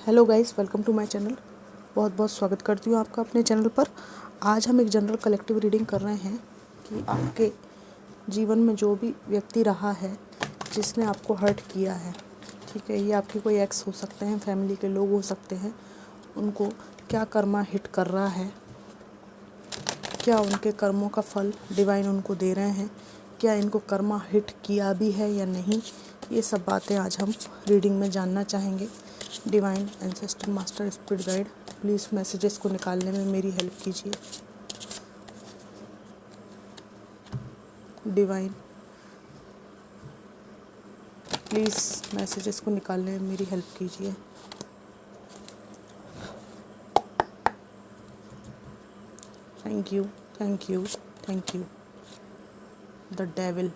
Hello guys, welcome to my channel. बहुत बहुत स्वागत करती हूँ आपका अपने चैनल पर। आज हम एक जनरल कलेक्टिव रीडिंग कर रहे हैं कि आपके जीवन में जो भी व्यक्ति रहा है जिसने आपको हर्ट किया है, ठीक है, ये आपके कोई एक्स हो सकते हैं, फैमिली के लोग हो सकते हैं, उनको क्या कर्मा हिट कर रहा है, क्या उनके कर्मों का फल डिवाइन उनको दे रहे हैं, क्या इनको कर्मा हिट किया भी है या नहीं, ये सब बातें आज हम रीडिंग में जानना चाहेंगे। Divine, ancestor, master, spirit guide, please messages को निकालने में मेरी हेल्प कीजिए। डिवाइन, प्लीज़ मैसेजेस को निकालने में मेरी हेल्प कीजिए। Thank you, thank you, thank you. The devil,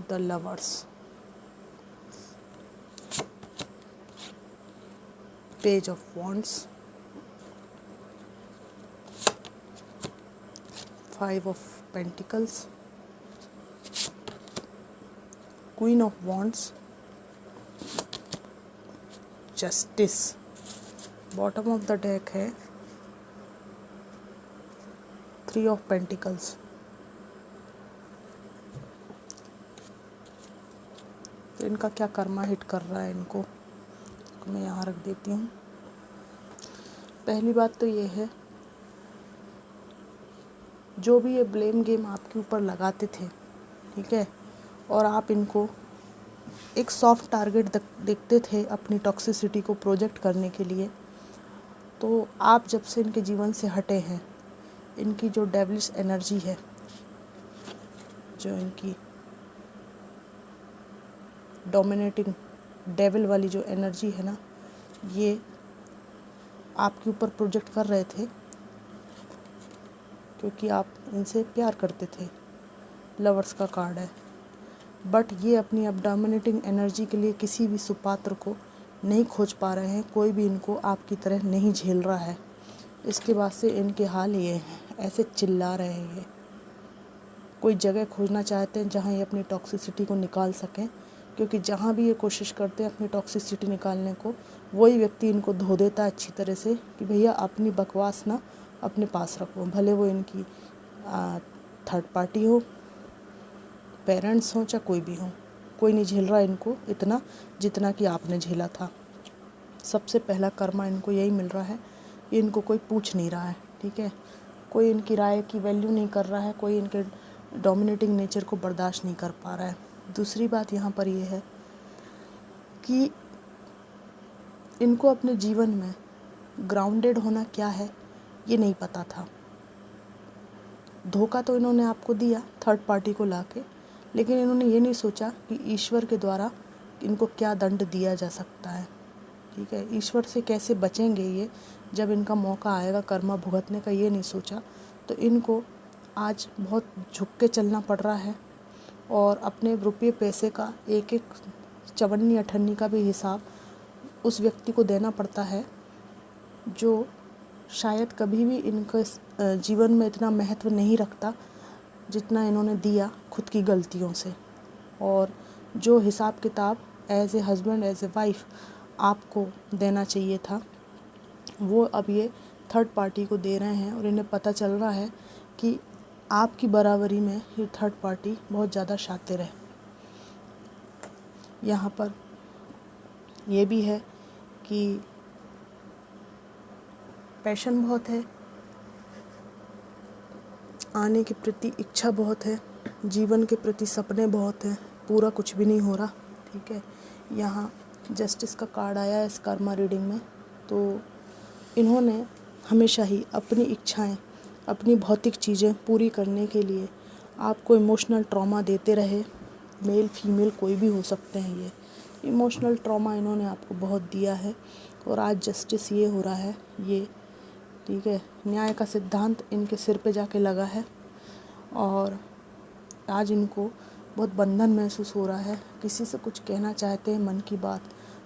the lovers, page of wands, 5 of Pentacles, Queen of Wands, Justice। Bottom of the deck है 3 of Pentacles। तो इनका क्या कर्मा हिट कर रहा है इनको, मैं यहाँ रख देती हूँ। पहली बात तो ये है, जो भी ये ब्लेम गेम आपके ऊपर लगाते थे, ठीक है, और आप इनको एक सॉफ्ट टारगेट देखते थे अपनी टॉक्सिसिटी को प्रोजेक्ट करने के लिए, तो आप जब से इनके जीवन से हटे हैं, इनकी जो डेविलिश एनर्जी है, जो इनकी डोमिनेटिंग डेविल वाली जो एनर्जी है ना, ये आपके ऊपर प्रोजेक्ट कर रहे थे क्योंकि आप इनसे प्यार करते थे। लवर्स का कार्ड है, बट ये अपनी अब डोमिनेटिंग एनर्जी के लिए किसी भी सुपात्र को नहीं खोज पा रहे हैं। कोई भी इनको आपकी तरह नहीं झेल रहा है। इसके बाद से इनके हाल ये हैं, ऐसे चिल्ला रहे हैं। कोई जगह खोजना चाहते हैं जहाँ ये अपनी टॉक्सिसिटी को निकाल सकें, क्योंकि जहाँ भी ये कोशिश करते हैं अपनी टॉक्सिसिटी निकालने को, वही व्यक्ति इनको धो देता है अच्छी तरह से कि भैया अपनी बकवास ना अपने पास रखो। भले वो इनकी थर्ड पार्टी हो, पेरेंट्स हों, चाहे कोई भी हो, कोई नहीं झेल रहा इनको इतना जितना कि आपने झेला था। सबसे पहला कर्मा इनको यही मिल रहा है, ये इनको कोई पूछ नहीं रहा है, ठीक है, कोई इनकी राय की वैल्यू नहीं कर रहा है, कोई इनके डोमिनेटिंग नेचर को बर्दाश्त नहीं कर पा रहा है। दूसरी बात यहाँ पर ये है कि इनको अपने जीवन में ग्राउंडेड होना क्या है ये नहीं पता था। धोखा तो इन्होंने आपको दिया थर्ड पार्टी को लाके, लेकिन इन्होंने ये नहीं सोचा कि ईश्वर के द्वारा इनको क्या दंड दिया जा सकता है, ठीक है, ईश्वर से कैसे बचेंगे ये जब इनका मौका आएगा कर्मा भुगतने का, ये नहीं सोचा। तो इनको आज बहुत झुक के चलना पड़ रहा है और अपने रुपये पैसे का एक एक चवन्नी अठन्नी का भी हिसाब उस व्यक्ति को देना पड़ता है जो शायद कभी भी इनके जीवन में इतना महत्व नहीं रखता जितना इन्होंने दिया खुद की गलतियों से। और जो हिसाब किताब as a husband, as a wife आपको देना चाहिए था, वो अब ये थर्ड पार्टी को दे रहे हैं। और इन्हें पता चल रहा है कि आपकी बराबरी में ये थर्ड पार्टी बहुत ज़्यादा शातिर है। यहाँ पर ये भी है कि पैशन बहुत है, आने के प्रति इच्छा बहुत है, जीवन के प्रति सपने बहुत हैं, पूरा कुछ भी नहीं हो रहा, ठीक है। यहाँ जस्टिस का कार्ड आया है इस कर्मा रीडिंग में। तो इन्होंने हमेशा ही अपनी इच्छाएं, अपनी भौतिक चीज़ें पूरी करने के लिए आपको इमोशनल ट्रॉमा देते रहे। मेल फीमेल कोई भी हो सकते हैं, ये इमोशनल ट्रॉमा इन्होंने आपको बहुत दिया है और आज जस्टिस ये हो रहा है, ये ठीक है, न्याय का सिद्धांत इनके सिर पे जाके लगा है और आज इनको बहुत बंधन महसूस हो रहा है। किसी से कुछ कहना चाहते हैं मन की बात,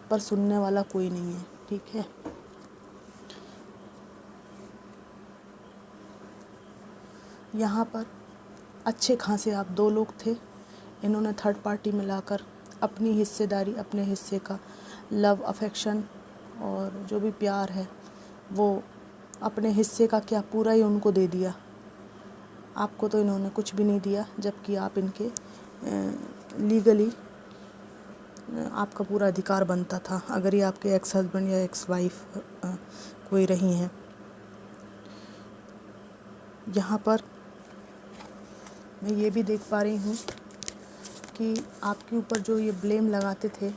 पर सुनने वाला कोई नहीं है, ठीक है। यहाँ पर अच्छे खासे आप 2 लोग थे, इन्होंने थर्ड पार्टी में लाकर अपनी हिस्सेदारी, अपने हिस्से का लव, अफेक्शन और जो भी प्यार है वो अपने हिस्से का क्या पूरा ही उनको दे दिया। आपको तो इन्होंने कुछ भी नहीं दिया, जबकि आप इनके लीगली आपका पूरा अधिकार बनता था, अगर ये आपके एक्स हस्बैंड या एक्स वाइफ कोई रही हैं। यहाँ पर मैं ये भी देख पा रही हूँ कि आपके ऊपर जो ये ब्लेम लगाते थे,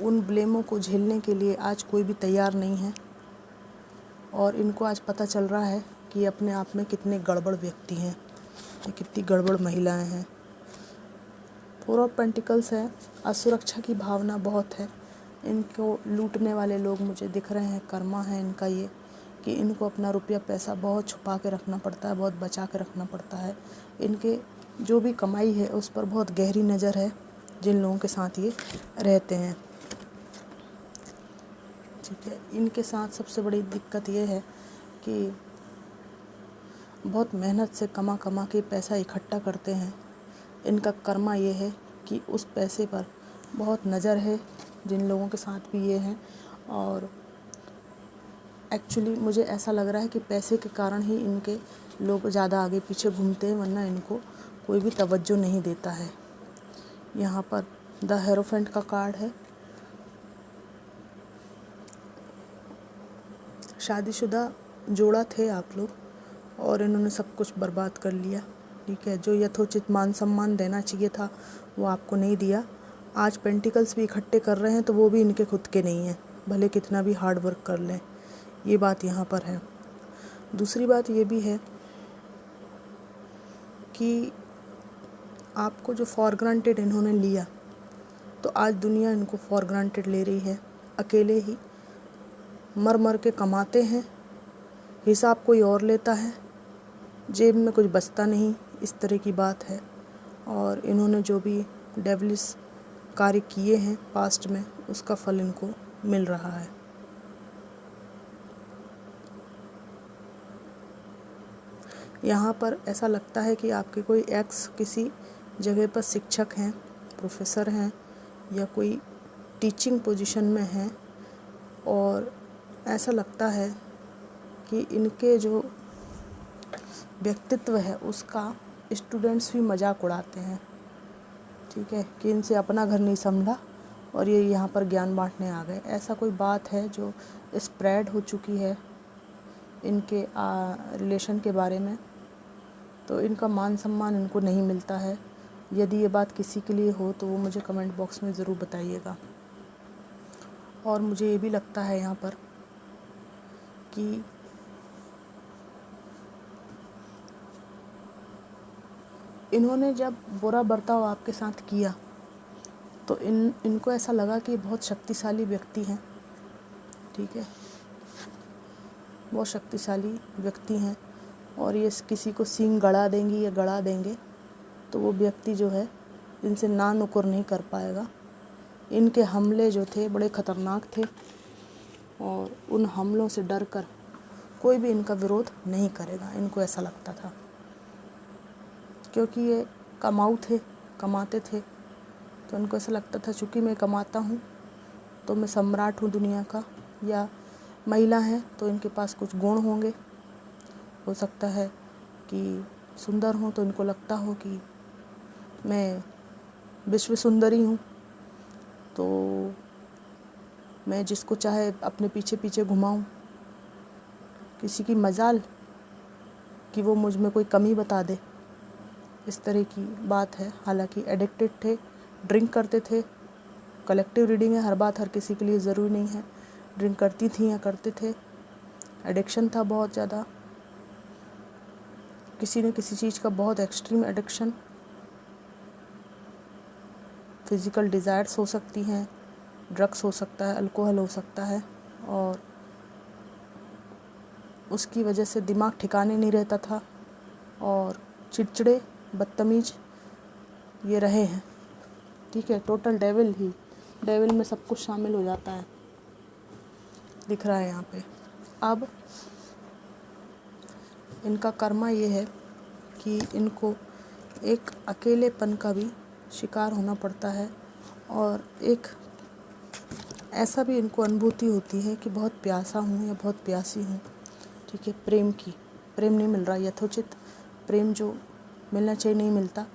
उन ब्लेमों को झेलने के लिए आज कोई भी तैयार नहीं है और इनको आज पता चल रहा है कि अपने आप में कितने गड़बड़ व्यक्ति हैं, कितनी गड़बड़ महिलाएं हैं। 4 ऑफ पेंटिकल्स है, असुरक्षा की भावना बहुत है। इनको लूटने वाले लोग मुझे दिख रहे हैं, कर्मा है इनका ये कि इनको अपना रुपया पैसा बहुत छुपा के रखना पड़ता है, बहुत बचा के रखना पड़ता है। इनके जो भी कमाई है उस पर बहुत गहरी नज़र है जिन लोगों के साथ ये रहते हैं। ठीक है, इनके साथ सबसे बड़ी दिक्कत ये है कि बहुत मेहनत से कमा कमा के पैसा इकट्ठा करते हैं। इनका कर्मा ये है कि उस पैसे पर बहुत नज़र है जिन लोगों के साथ भी ये हैं, और एक्चुअली मुझे ऐसा लग रहा है कि पैसे के कारण ही इनके लोग ज़्यादा आगे पीछे घूमते हैं, वरना इनको कोई भी तवज्जो नहीं देता है। यहाँ पर द हेरोफेंट का कार्ड है। शादीशुदा जोड़ा थे आप लोग और इन्होंने सब कुछ बर्बाद कर लिया। ठीक है, जो यथोचित मान सम्मान देना चाहिए था वो आपको नहीं दिया। आज पेंटिकल्स भी इकट्ठे कर रहे हैं तो वो भी इनके खुद के नहीं हैं, भले कितना भी हार्ड वर्क कर लें। ये बात यहाँ पर है। दूसरी बात ये भी है कि आपको जो फॉर ग्रांटेड इन्होंने लिया, तो आज दुनिया इनको फॉर ग्रांटेड ले रही है। अकेले ही मर मर के कमाते हैं, हिसाब कोई और लेता है, जेब में कुछ बचता नहीं, इस तरह की बात है। और इन्होंने जो भी डेविलिश कार्य किए हैं पास्ट में, उसका फल इनको मिल रहा है। यहाँ पर ऐसा लगता है कि आपके कोई एक्स किसी जगह पर शिक्षक हैं, प्रोफेसर हैं या कोई टीचिंग पोजीशन में हैं, और ऐसा लगता है कि इनके जो व्यक्तित्व है उसका स्टूडेंट्स भी मजाक उड़ाते हैं। ठीक है, कि इनसे अपना घर नहीं संभला और ये यहाँ पर ज्ञान बांटने आ गए। ऐसा कोई बात है जो स्प्रेड हो चुकी है इनके रिलेशन के बारे में, तो इनका मान सम्मान इनको नहीं मिलता है। यदि ये बात किसी के लिए हो तो वो मुझे कमेंट बॉक्स में ज़रूर बताइएगा। और मुझे ये भी लगता है यहाँ पर कि इन्होंने जब बुरा बर्ताव आपके साथ किया तो इनको ऐसा लगा कि बहुत शक्तिशाली व्यक्ति हैं। ठीक है, बहुत शक्तिशाली व्यक्ति हैं और ये किसी को सींग गड़ा देंगी या गड़ा देंगे तो वो व्यक्ति जो है इनसे ना नुकुर नहीं कर पाएगा। इनके हमले जो थे बड़े ख़तरनाक थे और उन हमलों से डर कर कोई भी इनका विरोध नहीं करेगा, इनको ऐसा लगता था। क्योंकि ये कमाऊ थे, कमाते थे, तो उनको ऐसा लगता था चूँकि मैं कमाता हूँ तो मैं सम्राट हूँ दुनिया का। या महिला हैं तो इनके पास कुछ गुण होंगे, हो सकता है कि सुंदर हों तो इनको लगता हो कि मैं विश्व सुंदरी हूँ, तो मैं जिसको चाहे अपने पीछे पीछे घुमाऊँ। किसी की मजाल कि वो मुझ में कोई कमी बता दे, इस तरह की बात है। हालांकि एडिक्टेड थे, ड्रिंक करते थे। कलेक्टिव रीडिंग है, हर बात हर किसी के लिए ज़रूरी नहीं है। ड्रिंक करती थी या करते थे, एडिक्शन था बहुत ज़्यादा, किसी न किसी चीज़ का बहुत एक्सट्रीम एडिक्शन। फिज़िकल डिज़ायर्स हो सकती हैं, ड्रग्स हो सकता है, अल्कोहल हो सकता है, और उसकी वजह से दिमाग ठिकाने नहीं रहता था और चिड़चिड़े, बदतमीज ये रहे हैं। ठीक है, टोटल डेविल में सब कुछ शामिल हो जाता है, दिख रहा है यहाँ पे। अब इनका कर्मा ये है कि इनको एक अकेलेपन का भी शिकार होना पड़ता है और एक ऐसा भी इनको अनुभूति होती है कि बहुत प्यासा हूँ या बहुत प्यासी हूँ। ठीक है, प्रेम की, प्रेम नहीं मिल रहा, यथोचित प्रेम जो मिलना चाहिए नहीं मिलता।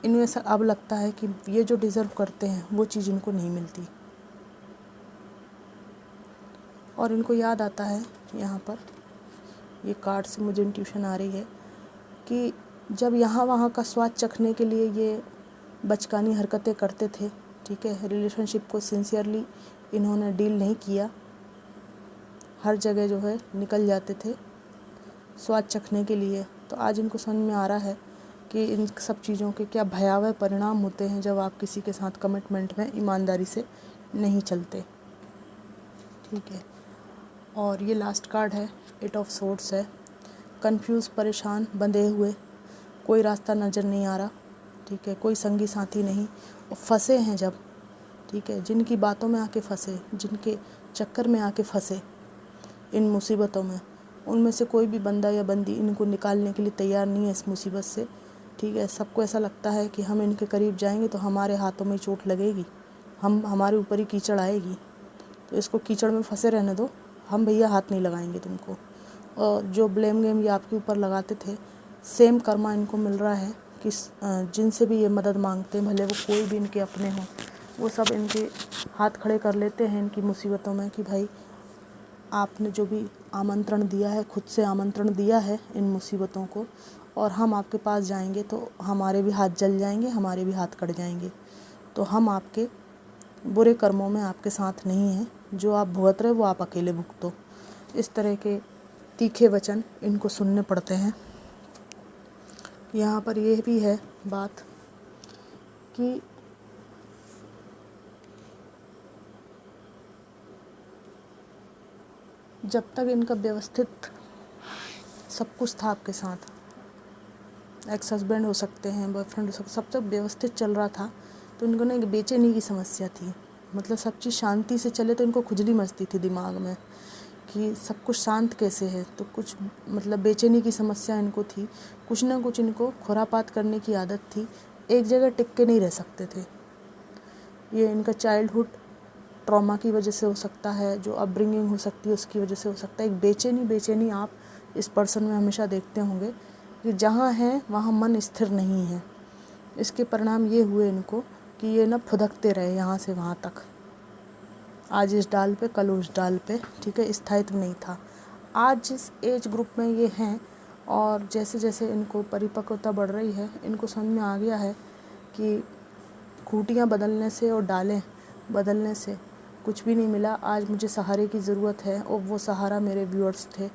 इन्हें ऐसा अब लगता है कि ये जो डिज़र्व करते हैं वो चीज़ इनको नहीं मिलती। और इनको याद आता है, यहाँ पर ये कार्ड से मुझे इंट्यूशन आ रही है कि जब यहाँ वहाँ का स्वाद चखने के लिए ये बचकानी हरकतें करते थे, ठीक है, रिलेशनशिप को सिंसियरली इन्होंने डील नहीं किया, हर जगह जो है निकल जाते थे स्वाद चखने के लिए, तो आज इनको समझ में आ रहा है कि इन सब चीज़ों के क्या भयावह परिणाम होते हैं जब आप किसी के साथ कमिटमेंट में ईमानदारी से नहीं चलते। ठीक है, और ये लास्ट कार्ड है, 8 ऑफ सोर्ड्स है। कंफ्यूज, परेशान, बंधे हुए, कोई रास्ता नज़र नहीं आ रहा। ठीक है, कोई संगी साथी नहीं, और फंसे हैं जब, ठीक है, जिनकी बातों में आके फंसे, जिनके चक्कर में आके फंसे इन मुसीबतों में, उनमें से कोई भी बंदा या बंदी इनको निकालने के लिए तैयार नहीं है इस मुसीबत से। ठीक है, सबको ऐसा लगता है कि हम इनके करीब जाएंगे तो हमारे हाथों में चोट लगेगी, हमारे ऊपर ही कीचड़ आएगी, तो इसको कीचड़ में फंसे रहने दो, हम भैया हाथ नहीं लगाएंगे तुमको। और जो ब्लेम गेम ये आपके ऊपर लगाते थे, सेम कर्मा इनको मिल रहा है कि जिनसे भी ये मदद मांगते हैं, भले वो कोई भी इनके अपने हों, वो सब इनके हाथ खड़े कर लेते हैं इनकी मुसीबतों में कि भाई आपने जो भी आमंत्रण दिया है, खुद से आमंत्रण दिया है इन मुसीबतों को, और हम आपके पास जाएंगे तो हमारे भी हाथ जल जाएंगे, हमारे भी हाथ कट जाएंगे, तो हम आपके बुरे कर्मों में आपके साथ नहीं हैं, जो आप भुगत रहे वो आप अकेले भुगतो। इस तरह के तीखे वचन इनको सुनने पड़ते हैं। यहाँ पर यह भी है बात कि जब तक इनका व्यवस्थित सब कुछ था आपके साथ, एक्स हस्बैंड हो सकते हैं, बॉयफ्रेंड हो सकते, सब तक व्यवस्थित चल रहा था, तो इनको ना एक बेचैनी की समस्या थी। मतलब सब चीज़ शांति से चले तो इनको खुजली मचती थी दिमाग में कि सब कुछ शांत कैसे है, तो कुछ मतलब बेचैनी की समस्या इनको थी, कुछ ना कुछ इनको खुरापात करने की आदत थी, एक जगह टिक के नहीं रह सकते थे। ये इनका चाइल्डहुड ट्रॉमा की वजह से हो सकता है, जो अपब्रिंगिंग हो सकती है उसकी वजह से हो सकता है। एक बेचैनी आप इस पर्सन में हमेशा देखते होंगे कि जहाँ है वहाँ मन स्थिर नहीं है। इसके परिणाम ये हुए इनको कि ये ना फुदकते रहे यहाँ से वहाँ तक, आज इस डाल पे कल उस डाल पे। ठीक है, स्थायित्व नहीं था। आज जिस एज ग्रुप में ये हैं और जैसे जैसे इनको परिपक्वता बढ़ रही है, इनको समझ में आ गया है कि खूंटियाँ बदलने से और डालें बदलने से कुछ भी नहीं मिला। आज मुझे सहारे की ज़रूरत है, और वो सहारा मेरे व्यूअर्स थे,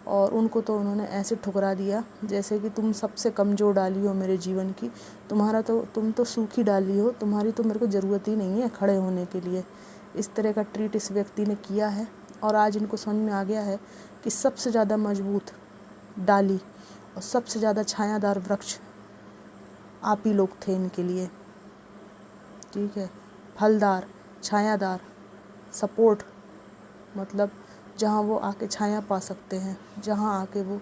और उनको तो उन्होंने ऐसे ठुकरा दिया जैसे कि तुम सबसे कमज़ोर डाली हो मेरे जीवन की, तुम तो सूखी डाली हो, तुम्हारी तो मेरे को ज़रूरत ही नहीं है खड़े होने के लिए। इस तरह का ट्रीट इस व्यक्ति ने किया है, और आज इनको समझ में आ गया है कि सबसे ज़्यादा मजबूत डाली और सबसे ज़्यादा छायादार वृक्ष आप ही लोग थे इनके लिए। ठीक है, फलदार, छायादार, सपोर्ट, मतलब जहाँ वो आके छाया पा सकते हैं, जहाँ आके वो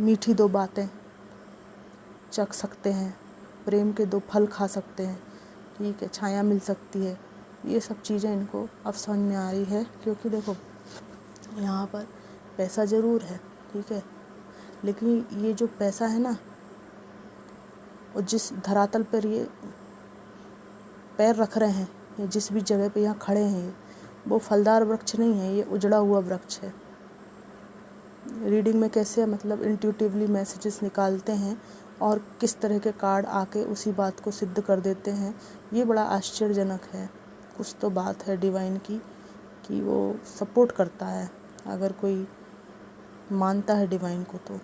मीठी दो बातें चख सकते हैं, प्रेम के दो फल खा सकते हैं। ठीक है, छाया मिल सकती है। ये सब चीज़ें इनको अब समझ में आ रही है, क्योंकि देखो यहाँ पर पैसा ज़रूर है, ठीक है, लेकिन ये जो पैसा है ना, और जिस धरातल पर ये पैर रख रहे हैं, या जिस भी जगह पे यहाँ खड़े हैं, वो फलदार वृक्ष नहीं है, ये उजड़ा हुआ वृक्ष है। रीडिंग में कैसे मतलब इंट्यूटिवली मैसेजेस निकालते हैं और किस तरह के कार्ड आके उसी बात को सिद्ध कर देते हैं, ये बड़ा आश्चर्यजनक है। कुछ तो बात है डिवाइन की कि वो सपोर्ट करता है, अगर कोई मानता है डिवाइन को। तो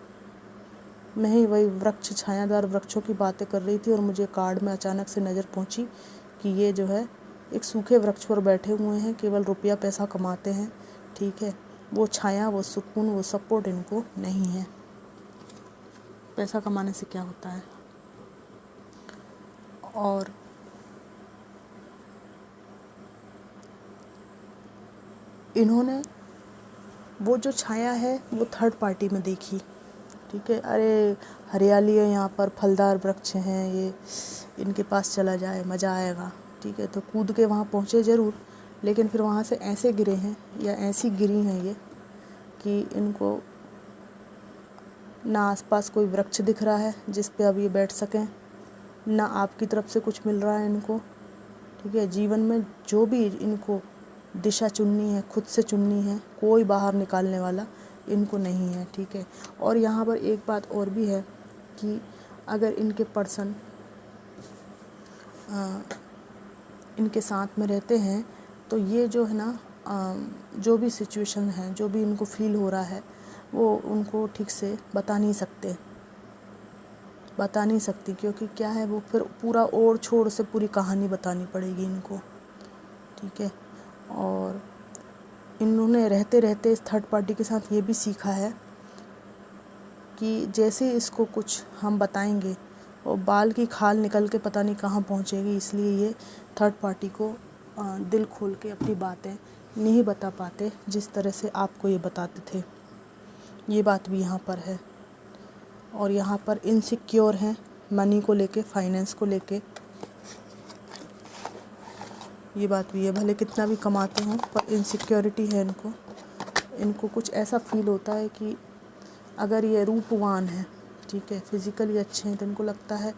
मैं ही वही वृक्ष, छायादार वृक्षों की बातें कर रही थी, और मुझे कार्ड में अचानक से नज़र पहुंची कि ये जो है एक सूखे वृक्ष पर बैठे हुए हैं, केवल रुपया पैसा कमाते हैं। ठीक है, वो छाया, वो सुकून, वो सपोर्ट इनको नहीं है। पैसा कमाने से क्या होता है। और इन्होंने वो जो छाया है वो थर्ड पार्टी में देखी। ठीक है, अरे हरियाली है यहाँ पर, फलदार वृक्ष हैं, ये इनके पास चला जाए, मज़ा आएगा। ठीक है, तो कूद के वहाँ पहुँचे ज़रूर, लेकिन फिर वहाँ से ऐसे गिरे हैं या ऐसी गिरी हैं ये कि इनको ना आसपास कोई वृक्ष दिख रहा है जिस पे अब ये बैठ सकें, ना आपकी तरफ से कुछ मिल रहा है इनको। ठीक है, जीवन में जो भी इनको दिशा चुननी है, खुद से चुननी है, कोई बाहर निकालने वाला इनको नहीं है। ठीक है, और यहाँ पर एक बात और भी है कि अगर इनके पर्सन इनके साथ में रहते हैं तो ये जो है ना, जो भी सिचुएशन है, जो भी इनको फील हो रहा है, वो उनको ठीक से बता नहीं सकती, क्योंकि क्या है, वो फिर पूरा ओर छोड़ से पूरी कहानी बतानी पड़ेगी इनको। ठीक है, और इन्होंने रहते रहते इस थर्ड पार्टी के साथ ये भी सीखा है कि जैसे इसको कुछ हम बताएंगे और बाल की खाल निकल के पता नहीं कहाँ पहुँचेगी, इसलिए ये थर्ड पार्टी को दिल खोल के अपनी बातें नहीं बता पाते जिस तरह से आपको ये बताते थे। ये बात भी यहाँ पर है। और यहाँ पर इनसिक्योर हैं मनी को लेके, फाइनेंस को लेके, ये बात भी है। भले कितना भी कमाते हों पर इनसिक्योरिटी है इनको कुछ ऐसा फील होता है कि अगर ये रूपवान है, ठीक है, फिज़िकली अच्छे हैं, तो इनको लगता है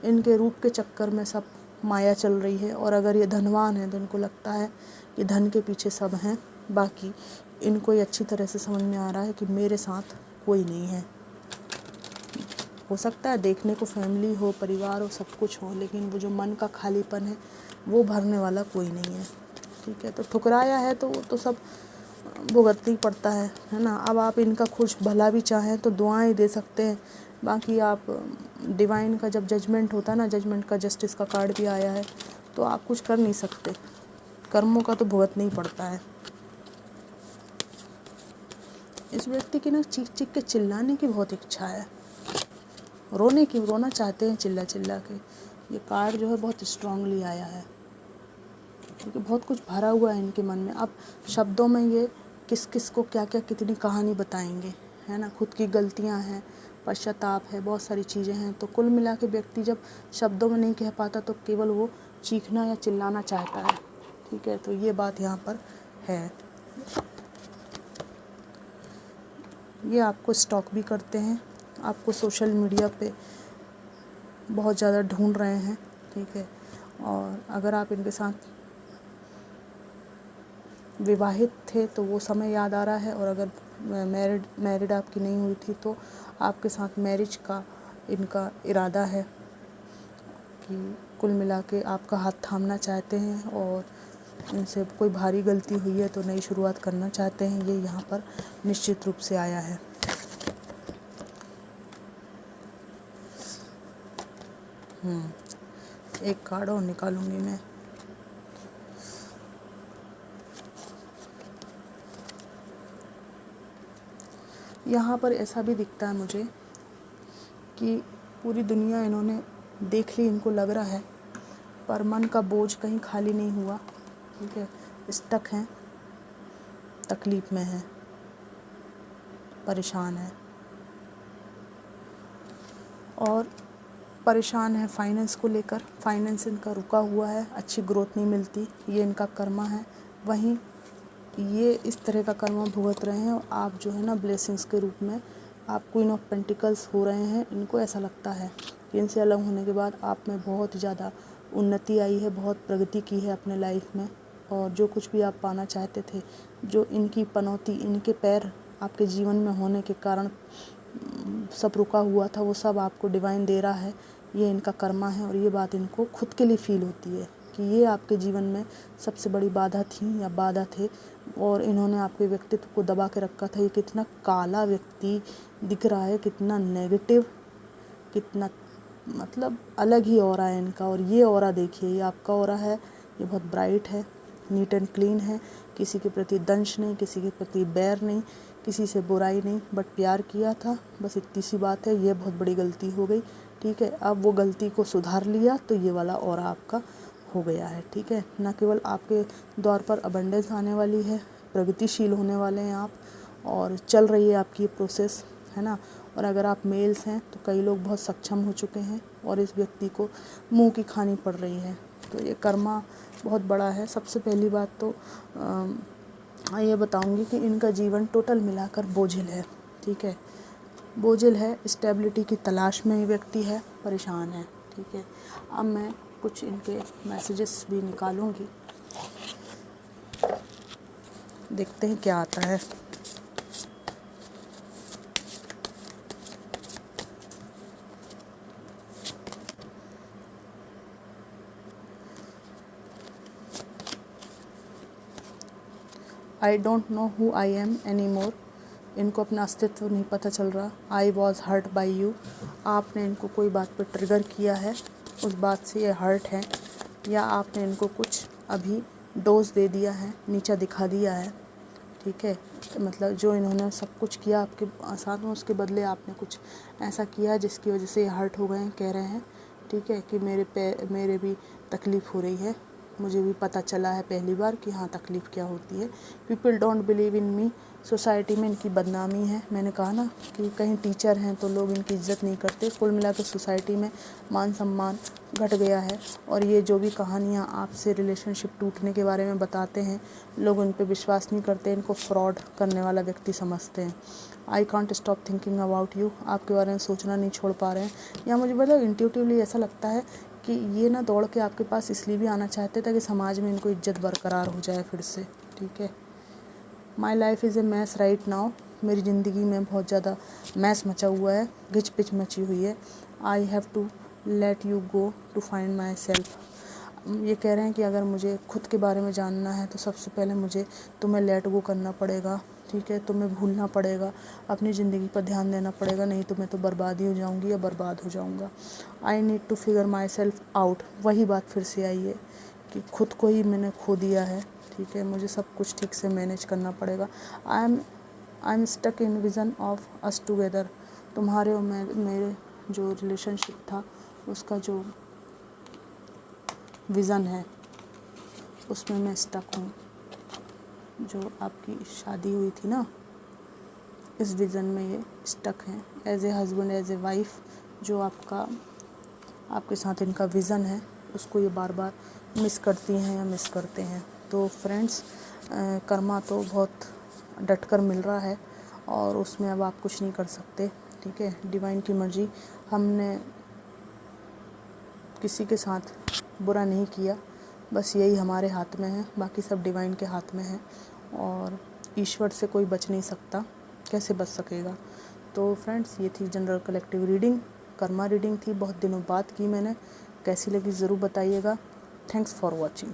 इनके रूप के चक्कर में सब माया चल रही है। और अगर ये धनवान है तो इनको लगता है कि धन के पीछे सब हैं, बाकी इनको ये अच्छी तरह से समझ में आ रहा है कि मेरे साथ कोई नहीं है। हो सकता है देखने को फैमिली हो, परिवार हो, सब कुछ हो, लेकिन वो जो मन का खालीपन है वो भरने वाला कोई नहीं है। ठीक है, तो ठुकराया है तो सब भुगतना ही पड़ता है ना। अब आप इनका कुछ भला भी चाहें तो दुआएं दे सकते हैं, बाकी आप डिवाइन का जब जजमेंट होता है ना, जजमेंट का, जस्टिस का कार्ड भी आया है, तो आप कुछ कर नहीं सकते, कर्मों का तो भुगतना ही पड़ता है। इस व्यक्ति की ना चीख चीख के चिल्लाने की बहुत इच्छा है, रोना चाहते हैं चिल्ला चिल्ला के। ये कार्ड जो है बहुत स्ट्रांगली आया है, क्योंकि बहुत कुछ भरा हुआ है इनके मन में। अब शब्दों में ये किस किस को क्या क्या कितनी कहानी बताएंगे, है ना। खुद की गलतियां हैं, पश्चाताप है, बहुत सारी चीज़ें हैं। तो कुल मिला के व्यक्ति जब शब्दों में नहीं कह पाता तो केवल वो चीखना या चिल्लाना चाहता है। ठीक है, तो ये बात यहाँ पर है। ये आपको स्टॉक भी करते हैं, आपको सोशल मीडिया पे बहुत ज़्यादा ढूंढ रहे हैं। ठीक है, और अगर आप इनके साथ विवाहित थे तो वो समय याद आ रहा है, और अगर मैरिड आपकी नहीं हुई थी तो आपके साथ मैरिज का इनका इरादा है कि कुल मिला के आपका हाथ थामना चाहते हैं, और इनसे कोई भारी गलती हुई है तो नई शुरुआत करना चाहते हैं। ये यहाँ पर निश्चित रूप से आया है। एक कार्ड और निकालूंगी मैं। यहाँ पर ऐसा भी दिखता है मुझे कि पूरी दुनिया इन्होंने देख ली, इनको लग रहा है, पर मन का बोझ कहीं खाली नहीं हुआ। ठीक है, स्टक हैं, तकलीफ़ में हैं, परेशान है, और परेशान है फाइनेंस को लेकर। फाइनेंस इनका रुका हुआ है, अच्छी ग्रोथ नहीं मिलती, ये इनका कर्मा है। वहीं ये इस तरह का कर्मा भुगत रहे हैं, और आप जो है ना ब्लेसिंग्स के रूप में आप क्वीन ऑफ पेंटिकल्स हो रहे हैं। इनको ऐसा लगता है कि इनसे अलग होने के बाद आप में बहुत ज़्यादा उन्नति आई है, बहुत प्रगति की है अपने लाइफ में, और जो कुछ भी आप पाना चाहते थे, जो इनकी पनौती, इनके पैर आपके जीवन में होने के कारण सब रुका हुआ था, वो सब आपको डिवाइन दे रहा है। ये इनका कर्मा है, और ये बात इनको खुद के लिए फील होती है कि ये आपके जीवन में सबसे बड़ी बाधा थी या बाधा थे, और इन्होंने आपके व्यक्तित्व को दबा के रखा था। ये कितना काला व्यक्ति दिख रहा है, कितना नेगेटिव, कितना मतलब अलग ही ऑरा है इनका। और ये ऑरा देखिए, ये आपका ऑरा है, ये बहुत ब्राइट है, नीट एंड क्लीन है, किसी के प्रति दंश नहीं, किसी के प्रति बैर नहीं, किसी से बुराई नहीं, बट प्यार किया था, बस इतनी सी बात है। ये बहुत बड़ी गलती हो गई। ठीक है, अब वो गलती को सुधार लिया तो ये वाला ऑरा आपका हो गया है। ठीक है, न केवल आपके द्वार पर अबंडेंस आने वाली है, प्रगतिशील होने वाले हैं आप, और चल रही है आपकी ये प्रोसेस, है ना। और अगर आप मेल्स हैं तो कई लोग बहुत सक्षम हो चुके हैं और इस व्यक्ति को मुंह की खानी पड़ रही है। तो ये कर्मा बहुत बड़ा है। सबसे पहली बात तो ये बताऊंगी कि इनका जीवन टोटल मिलाकर बोझिल है, ठीक है, बोझिल है, स्टेबिलिटी की तलाश में ये व्यक्ति है, परेशान है, ठीक है। अब मैं कुछ इनके मैसेजेस भी निकालूंगी, देखते हैं क्या आता है। I don't know who I am any more. इनको अपना अस्तित्व नहीं पता चल रहा। I was hurt by you. आपने इनको कोई बात पर ट्रिगर किया है, उस बात से ये हर्ट है, या आपने इनको कुछ अभी डोज दे दिया है, नीचा दिखा दिया है, ठीक है। मतलब जो इन्होंने सब कुछ किया आपके साथ में, उसके बदले आपने कुछ ऐसा किया जिसकी वजह से ये हर्ट हो गए हैं, कह रहे हैं, ठीक है, कि मेरे भी तकलीफ़ हो रही है, मुझे भी पता चला है पहली बार कि हाँ तकलीफ़ क्या होती है। People don't believe in me. Society में इनकी बदनामी है। मैंने कहा ना कि कहीं टीचर हैं तो लोग इनकी इज्जत नहीं करते। कुल मिलाकर सोसाइटी में मान सम्मान घट गया है। और ये जो भी कहानियाँ आपसे रिलेशनशिप टूटने के बारे में बताते हैं, लोग उन पर विश्वास नहीं करते, इनको फ्रॉड करने वाला व्यक्ति समझते हैं। I can't stop thinking about you. आपके बारे में सोचना नहीं छोड़ पा रहे हैं। या मुझे मतलब इंट्यूटिवली ऐसा लगता है कि ये ना दौड़ के आपके पास इसलिए भी आना चाहते ताकि समाज में इनको इज्जत बरकरार हो जाए फिर से, ठीक है। My life is a mess right now. मेरी ज़िंदगी में बहुत ज़्यादा मैस मचा हुआ है, घिच पिच मची हुई है। I have to let you go to find myself. ये कह रहे हैं कि अगर मुझे खुद के बारे में जानना है तो सबसे पहले मुझे तुम्हें लेट गो करना पड़ेगा, ठीक है, तुम्हें भूलना पड़ेगा, अपनी ज़िंदगी पर ध्यान देना पड़ेगा, नहीं तो मैं तो बर्बाद ही हो जाऊंगी या बर्बाद हो जाऊंगा। I need to figure myself out. वही बात फिर से आई है कि खुद को ही मैंने खो दिया है, ठीक है, मुझे सब कुछ ठीक से मैनेज करना पड़ेगा। I am stuck in vision of us together. तुम्हारे और मेरे जो रिलेशनशिप था उसका जो विज़न है उसमें मैं स्टक हूँ। जो आपकी शादी हुई थी ना, इस विज़न में ये स्टक हैं। As a husband, as a wife, जो आपके साथ इनका विज़न है उसको ये बार बार मिस करती हैं या मिस करते हैं। तो फ्रेंड्स, कर्मा तो बहुत डटकर मिल रहा है और उसमें अब आप कुछ नहीं कर सकते, ठीक है। डिवाइन की मर्जी। हमने किसी के साथ बुरा नहीं किया, बस यही हमारे हाथ में है, बाकी सब डिवाइन के हाथ में है। और ईश्वर से कोई बच नहीं सकता, कैसे बच सकेगा। तो फ्रेंड्स, ये थी general collective reading, Karma reading थी, बहुत दिनों बाद की मैंने। कैसी लगी ज़रूर बताइएगा। Thanks for watching.